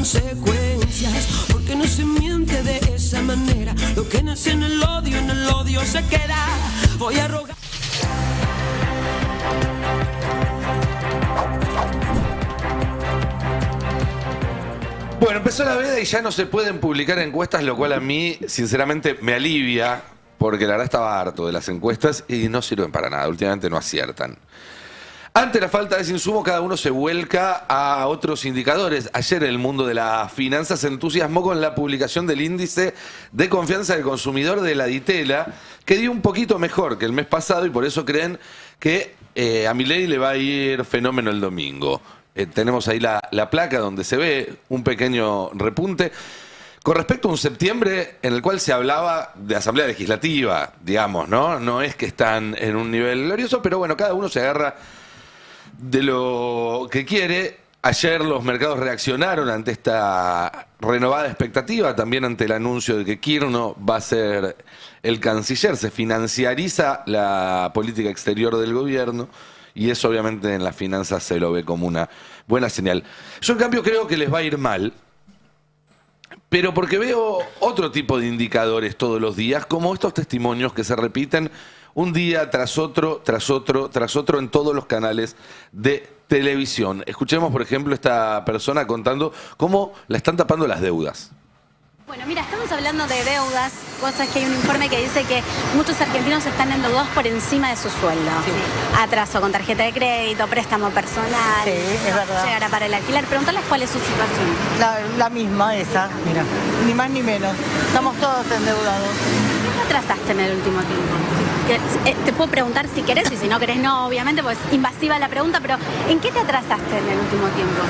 consecuencias, porque no se miente de esa manera. Lo que nace en el odio se queda. Voy a rogar. Bueno, empezó la veda y ya no se pueden publicar encuestas, lo cual a mí, sinceramente, me alivia, porque la verdad estaba harto de las encuestas y no sirven para nada, últimamente no aciertan. Ante la falta de ese insumo, cada uno se vuelca a otros indicadores. Ayer el mundo de las finanzas se entusiasmó con la publicación del índice de confianza del consumidor de la Ditela, que dio un poquito mejor que el mes pasado y por eso creen que a Milei le va a ir fenómeno el domingo. Tenemos ahí la placa donde se ve un pequeño repunte. Con respecto a un septiembre en el cual se hablaba de asamblea legislativa, digamos, ¿no? No es que están en un nivel glorioso, pero bueno, cada uno se agarra de lo que quiere. Ayer los mercados reaccionaron ante esta renovada expectativa, también ante el anuncio de que Kirchner va a ser el canciller. Se financiariza la política exterior del gobierno y eso obviamente en las finanzas se lo ve como una buena señal. Yo en cambio creo que les va a ir mal, pero porque veo otro tipo de indicadores todos los días, como estos testimonios que se repiten un día tras otro, tras otro, tras otro en todos los canales de televisión. Escuchemos, por ejemplo, esta persona contando cómo la están tapando las deudas. Bueno, mira, estamos hablando de deudas, cosas que hay un informe que dice que muchos argentinos están endeudados por encima de su sueldo. Sí. Atraso con tarjeta de crédito, préstamo personal, sí, es verdad. Llegar a para el alquiler. Preguntarles cuál es su situación. La misma, esa, mira, ni más ni menos. Estamos todos endeudados. ¿Qué te atrasaste en el último tiempo? Te puedo preguntar si querés y si no querés no, obviamente, pues es invasiva la pregunta, pero ¿en qué te atrasaste en el último tiempo?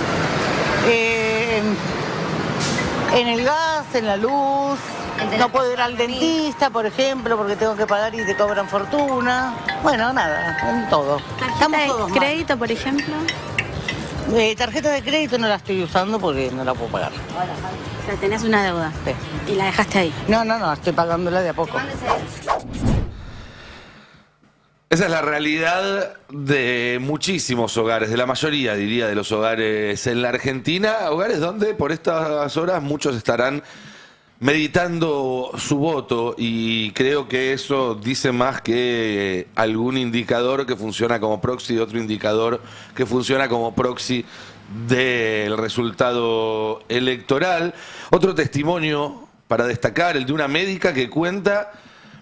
En el gas, en la luz, no puedo ir al dentista, por ejemplo, porque tengo que pagar y te cobran fortuna. Bueno, nada, en todo. ¿Tarjeta de crédito, por ejemplo? Tarjeta de crédito no la estoy usando porque no la puedo pagar. O sea, tenés una deuda. Sí. ¿Y la dejaste ahí? No, estoy pagándola de a poco. Esa es la realidad de muchísimos hogares, de la mayoría, diría, de los hogares en la Argentina. Hogares donde por estas horas muchos estarán meditando su voto y creo que eso dice más que algún indicador que funciona como proxy de otro indicador que funciona como proxy del resultado electoral. Otro testimonio para destacar, el de una médica que cuenta,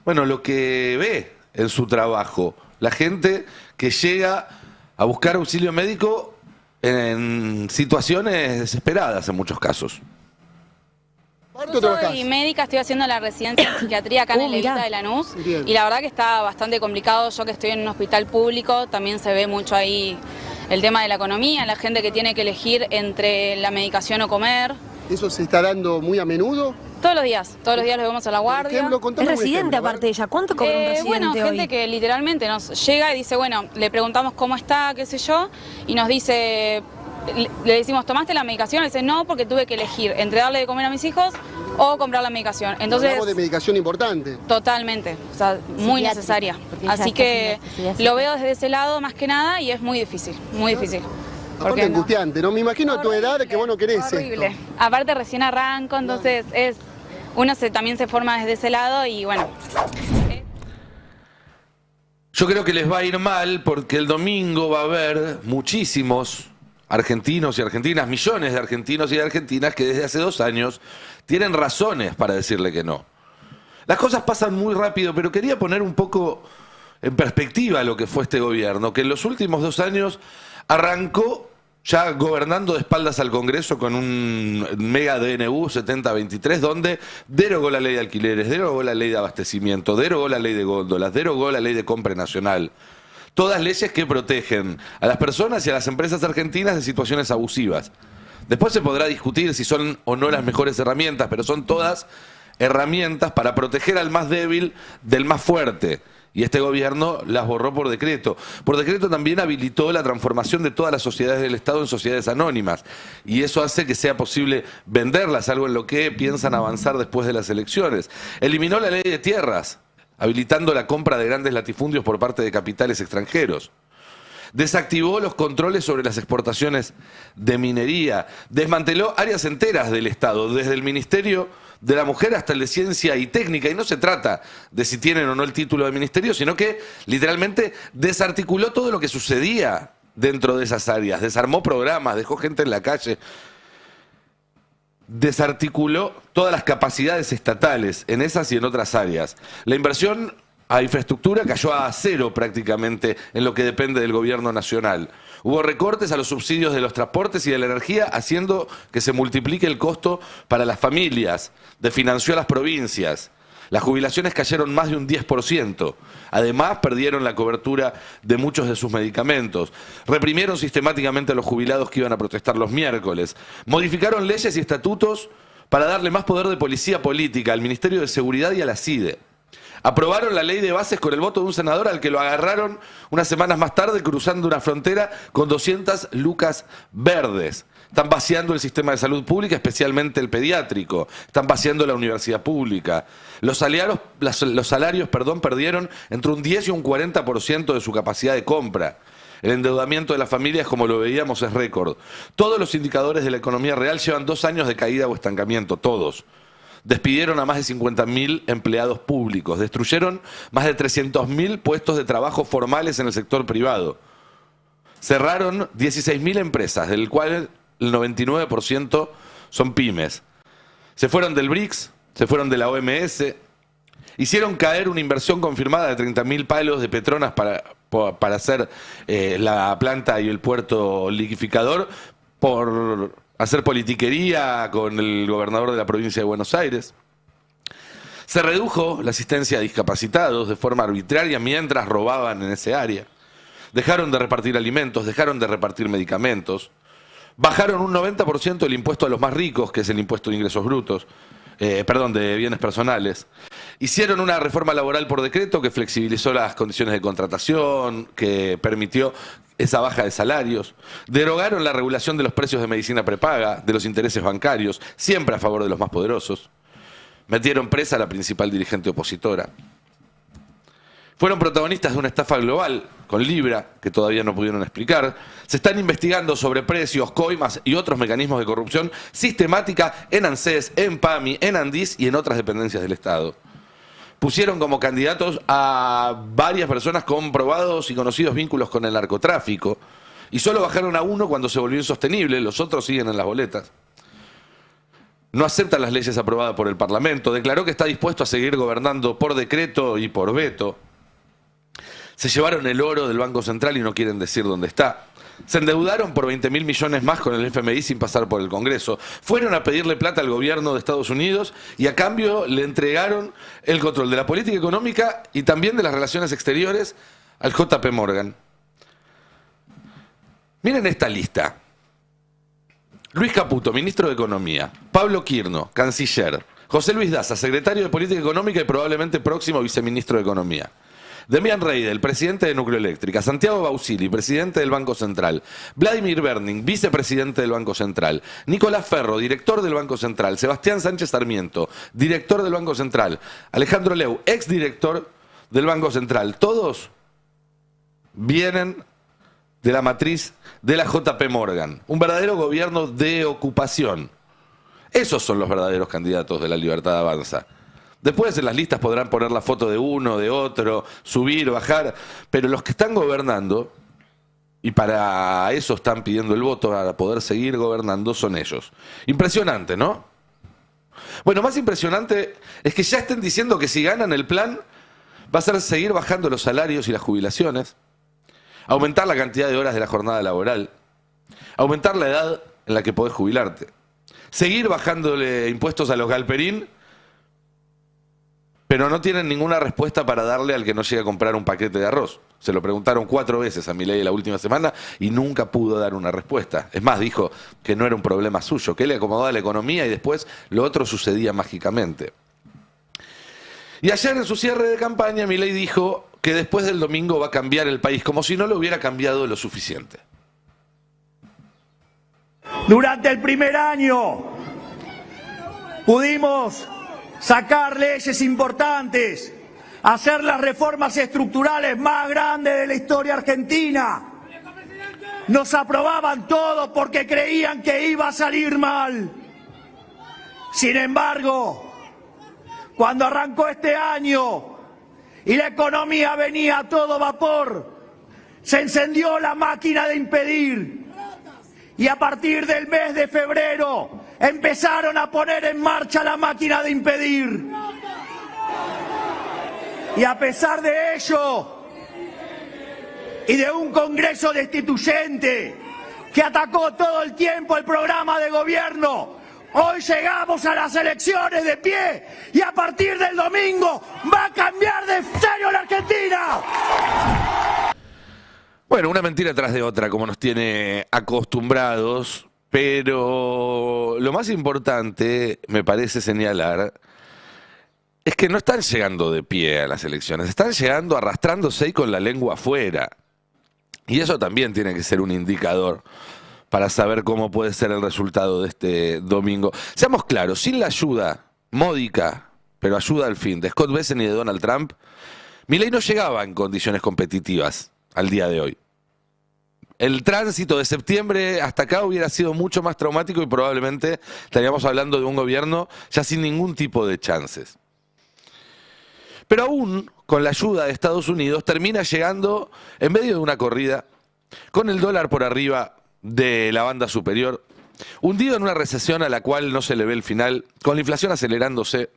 bueno, lo que ve en su trabajo. La gente que llega a buscar auxilio médico en situaciones desesperadas en muchos casos. Yo soy médica, estoy haciendo la residencia en psiquiatría acá en el Levita de Lanús. Y la verdad que está bastante complicado. Yo que estoy en un hospital público, también se ve mucho ahí el tema de la economía, la gente que tiene que elegir entre la medicación o comer. ¿Eso se está dando muy a menudo? Todos los días lo vemos a la guardia. Es residente aparte de ella. ¿Cuánto cobra un residente bueno, gente hoy? que literalmente nos llega y dice, bueno, le preguntamos cómo está, qué sé yo, y nos dice, le decimos, ¿tomaste la medicación? Le dice, no, porque tuve que elegir entre darle de comer a mis hijos o comprar la medicación. Entonces, hablamos de medicación importante. Totalmente, o sea, muy necesaria. Así que lo veo desde ese lado más que nada y es muy difícil, muy difícil. Aparte angustiante, ¿no? Me imagino a tu edad que vos no querés horrible. esto. Aparte recién arranco, entonces uno también se forma desde ese lado y bueno. Yo creo que les va a ir mal porque el domingo va a haber muchísimos argentinos y argentinas, millones de argentinos y de argentinas que desde hace 2 años tienen razones para decirle que no. Las cosas pasan muy rápido, pero quería poner un poco en perspectiva lo que fue este gobierno, que en los últimos 2 años arrancó ya gobernando de espaldas al Congreso con un mega DNU 7023, donde derogó la ley de alquileres, derogó la ley de abastecimiento, derogó la ley de góndolas, derogó la ley de compra nacional. Todas leyes que protegen a las personas y a las empresas argentinas de situaciones abusivas. Después se podrá discutir si son o no las mejores herramientas, pero son todas herramientas para proteger al más débil del más fuerte. Y este gobierno las borró por decreto. Por decreto también habilitó la transformación de todas las sociedades del Estado en sociedades anónimas. Y eso hace que sea posible venderlas, algo en lo que piensan avanzar después de las elecciones. Eliminó la ley de tierras, habilitando la compra de grandes latifundios por parte de capitales extranjeros. desactivó los controles sobre las exportaciones de minería, desmanteló áreas enteras del Estado, desde el Ministerio de la Mujer hasta el de Ciencia y Técnica, y no se trata de si tienen o no el título de ministerio, sino que literalmente desarticuló todo lo que sucedía dentro de esas áreas, desarmó programas, dejó gente en la calle, desarticuló todas las capacidades estatales en esas y en otras áreas. La inversión a infraestructura cayó a cero prácticamente en lo que depende del gobierno nacional. Hubo recortes a los subsidios de los transportes y de la energía, haciendo que se multiplique el costo para las familias, desfinanció a las provincias. Las jubilaciones cayeron más de un 10%. Además, perdieron la cobertura de muchos de sus medicamentos. Reprimieron sistemáticamente a los jubilados que iban a protestar los miércoles. Modificaron leyes y estatutos para darle más poder de policía política al Ministerio de Seguridad y a la CIDE. Aprobaron la ley de bases con el voto de un senador al que lo agarraron unas semanas más tarde cruzando una frontera con 200 lucas verdes. Están vaciando el sistema de salud pública, especialmente el pediátrico. Están vaciando la universidad pública. Los salarios, perdieron entre un 10 y un 40% de su capacidad de compra. El endeudamiento de las familias, como lo veíamos, es récord. Todos los indicadores de la economía real llevan 2 años de caída o estancamiento, todos. Despidieron a más de 50.000 empleados públicos. Destruyeron más de 300.000 puestos de trabajo formales en el sector privado. Cerraron 16.000 empresas, del cual el 99% son pymes. Se fueron del BRICS, se fueron de la OMS. Hicieron caer una inversión confirmada de 30.000 palos de Petronas para hacer la planta y el puerto liquificador por hacer politiquería con el gobernador de la provincia de Buenos Aires. Se redujo la asistencia a discapacitados de forma arbitraria mientras robaban en ese área. Dejaron de repartir alimentos, dejaron de repartir medicamentos. Bajaron un 90% el impuesto a los más ricos, que es el impuesto de ingresos brutos, de bienes personales. Hicieron una reforma laboral por decreto que flexibilizó las condiciones de contratación, que permitió esa baja de salarios. Derogaron la regulación de los precios de medicina prepaga, de los intereses bancarios, siempre a favor de los más poderosos. Metieron presa a la principal dirigente opositora. Fueron protagonistas de una estafa global con Libra, que todavía no pudieron explicar. Se están investigando sobre precios, coimas y otros mecanismos de corrupción sistemática en ANSES, en PAMI, en Andis y en otras dependencias del Estado. Pusieron como candidatos a varias personas con probados y conocidos vínculos con el narcotráfico. Y solo bajaron a uno cuando se volvió insostenible, los otros siguen en las boletas. No acepta las leyes aprobadas por el Parlamento. Declaró que está dispuesto a seguir gobernando por decreto y por veto. Se llevaron el oro del Banco Central y no quieren decir dónde está. Se endeudaron por 20.000 millones más con el FMI sin pasar por el Congreso. Fueron a pedirle plata al gobierno de Estados Unidos y a cambio le entregaron el control de la política económica y también de las relaciones exteriores al JP Morgan. Miren esta lista. Luis Caputo, ministro de Economía. Pablo Quirno, canciller. José Luis Daza, secretario de Política Económica y probablemente próximo viceministro de Economía. Demian Reidel, presidente de Nucleoeléctrica. Santiago Bausili, presidente del Banco Central. Vladimir Berning, vicepresidente del Banco Central. Nicolás Ferro, director del Banco Central. Sebastián Sánchez Sarmiento, director del Banco Central. Alejandro Leu, exdirector del Banco Central. Todos vienen de la matriz de la JP Morgan. Un verdadero gobierno de ocupación. Esos son los verdaderos candidatos de La Libertad Avanza. Después en las listas podrán poner la foto de uno, de otro, subir, bajar, pero los que están gobernando, y para eso están pidiendo el voto, para poder seguir gobernando, son ellos. Impresionante, ¿no? Bueno, más impresionante es que ya estén diciendo que si ganan el plan, va a ser seguir bajando los salarios y las jubilaciones, aumentar la cantidad de horas de la jornada laboral, aumentar la edad en la que podés jubilarte, seguir bajándole impuestos a los galperín, pero no tienen ninguna respuesta para darle al que no llega a comprar un paquete de arroz. Se lo preguntaron 4 veces a Milei la última semana y nunca pudo dar una respuesta. Es más, dijo que no era un problema suyo, que él le acomodaba la economía y después lo otro sucedía mágicamente. Y ayer en su cierre de campaña Milei dijo que después del domingo va a cambiar el país, como si no lo hubiera cambiado lo suficiente. Durante el primer año pudimos sacar leyes importantes, hacer las reformas estructurales más grandes de la historia argentina. nos aprobaban todo porque creían que iba a salir mal. Sin embargo, cuando arrancó este año y la economía venía a todo vapor, se encendió la máquina de impedir. Y a partir del mes de febrero empezaron a poner en marcha la máquina de impedir. Y a pesar de ello, y de un Congreso destituyente que atacó todo el tiempo el programa de gobierno, hoy llegamos a las elecciones de pie y a partir del domingo va a cambiar de serio la Argentina. Bueno, una mentira tras de otra, como nos tiene acostumbrados, pero lo más importante, me parece señalar, es que no están llegando de pie a las elecciones, están llegando arrastrándose y con la lengua afuera. Y eso también tiene que ser un indicador para saber cómo puede ser el resultado de este domingo. Seamos claros, sin la ayuda módica, pero ayuda al fin, de Scott Bessent y de Donald Trump, Milei no llegaba en condiciones competitivas al día de hoy. El tránsito de septiembre hasta acá hubiera sido mucho más traumático y probablemente estaríamos hablando de un gobierno ya sin ningún tipo de chances. Pero aún con la ayuda de Estados Unidos termina llegando en medio de una corrida, con el dólar por arriba de la banda superior, hundido en una recesión a la cual no se le ve el final, con la inflación acelerándose,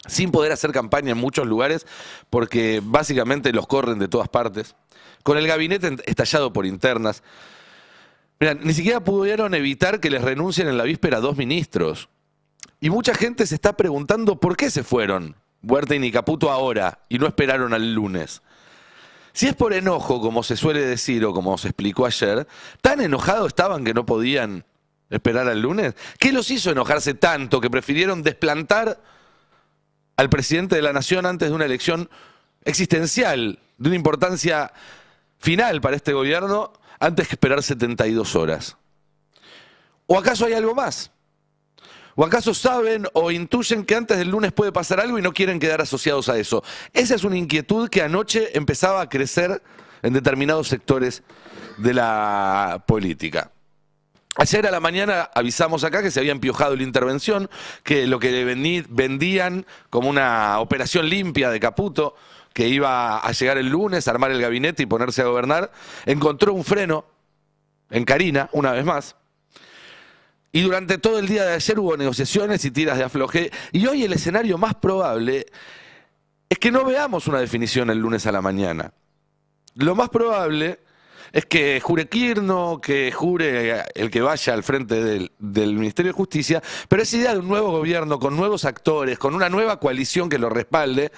sin poder hacer campaña en muchos lugares porque básicamente los corren de todas partes, con el gabinete estallado por internas. Mirá, ni siquiera pudieron evitar que les renuncien en la víspera 2 ministros. Y mucha gente se está preguntando por qué se fueron Huerta y Caputo ahora y no esperaron al lunes. Si es por enojo, como se suele decir o como se explicó ayer, ¿tan enojados estaban que no podían esperar al lunes? ¿Qué los hizo enojarse tanto que prefirieron desplantar al presidente de la nación antes de una elección existencial, de una importancia final para este gobierno, antes que esperar 72 horas? ¿O acaso hay algo más? ¿O acaso saben o intuyen que antes del lunes puede pasar algo y no quieren quedar asociados a eso? Esa es una inquietud que anoche empezaba a crecer en determinados sectores de la política. Ayer a la mañana avisamos acá que se había empiojado la intervención, que lo que vendían como una operación limpia de Caputo, que iba a llegar el lunes, armar el gabinete y ponerse a gobernar, encontró un freno en Carina, una vez más. Y durante todo el día de ayer hubo negociaciones y tiras de afloje. Y hoy el escenario más probable es que no veamos una definición el lunes a la mañana. Lo más probable es que jure Kirchner, que jure el que vaya al frente del Ministerio de Justicia, pero esa idea de un nuevo gobierno con nuevos actores, con una nueva coalición que lo respalde,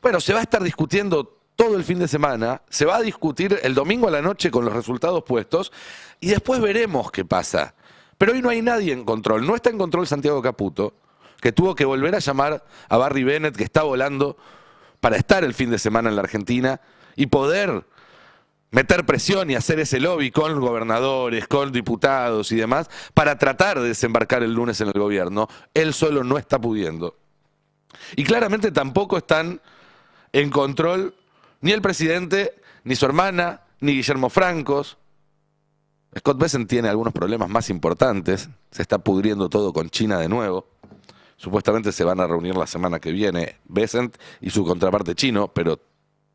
bueno, se va a estar discutiendo todo el fin de semana, se va a discutir el domingo a la noche con los resultados puestos y después veremos qué pasa. Pero hoy no hay nadie en control. No está en control Santiago Caputo, que tuvo que volver a llamar a Barry Bennett, que está volando para estar el fin de semana en la Argentina y poder meter presión y hacer ese lobby con gobernadores, con diputados y demás, para tratar de desembarcar el lunes en el gobierno. Él solo no está pudiendo. Y claramente tampoco están en control ni el presidente, ni su hermana, ni Guillermo Francos. Scott Bessent tiene algunos problemas más importantes. Se está pudriendo todo con China de nuevo. Supuestamente se van a reunir la semana que viene Bessent y su contraparte chino, pero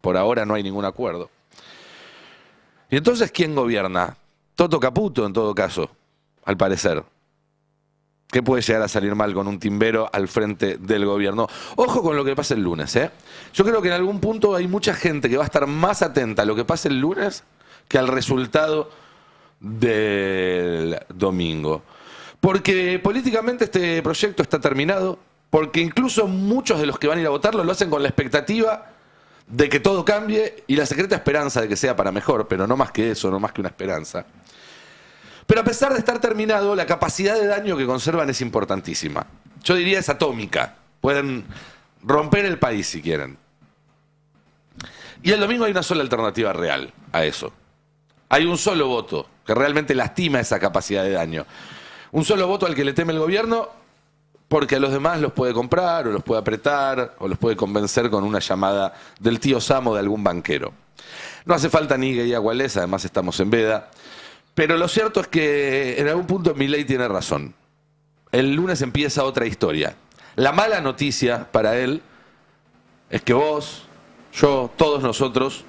por ahora no hay ningún acuerdo. ¿Y entonces quién gobierna? Toto Caputo, en todo caso, al parecer. ¿Qué puede llegar a salir mal con un timbero al frente del gobierno? Ojo con lo que pasa el lunes, ¿eh? Yo creo que en algún punto hay mucha gente que va a estar más atenta a lo que pase el lunes que al resultado del domingo. Porque políticamente este proyecto está terminado, porque incluso muchos de los que van a ir a votarlo lo hacen con la expectativa de que todo cambie y la secreta esperanza de que sea para mejor, pero no más que eso, no más que una esperanza. Pero a pesar de estar terminado, la capacidad de daño que conservan es importantísima. Yo diría es atómica. Pueden romper el país si quieren. Y el domingo hay una sola alternativa real a eso. Hay un solo voto que realmente lastima esa capacidad de daño. Un solo voto al que le teme el gobierno, porque a los demás los puede comprar, o los puede apretar, o los puede convencer con una llamada del tío Samo de algún banquero. No hace falta ni Guía Gualés, además estamos en veda. Pero lo cierto es que en algún punto Milei tiene razón. El lunes empieza otra historia. La mala noticia para él es que vos, yo, todos nosotros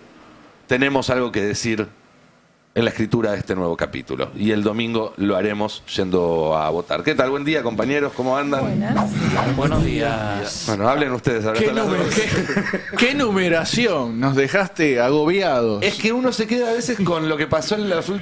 tenemos algo que decir en la escritura de este nuevo capítulo. Y el domingo lo haremos yendo a votar. ¿Qué tal? Buen día, compañeros. ¿Cómo andan? Buenas. Buenos días. Bueno, hablen ustedes. ¿Qué numeración? Nos dejaste agobiados. Es que uno se queda a veces con lo que pasó en los últimos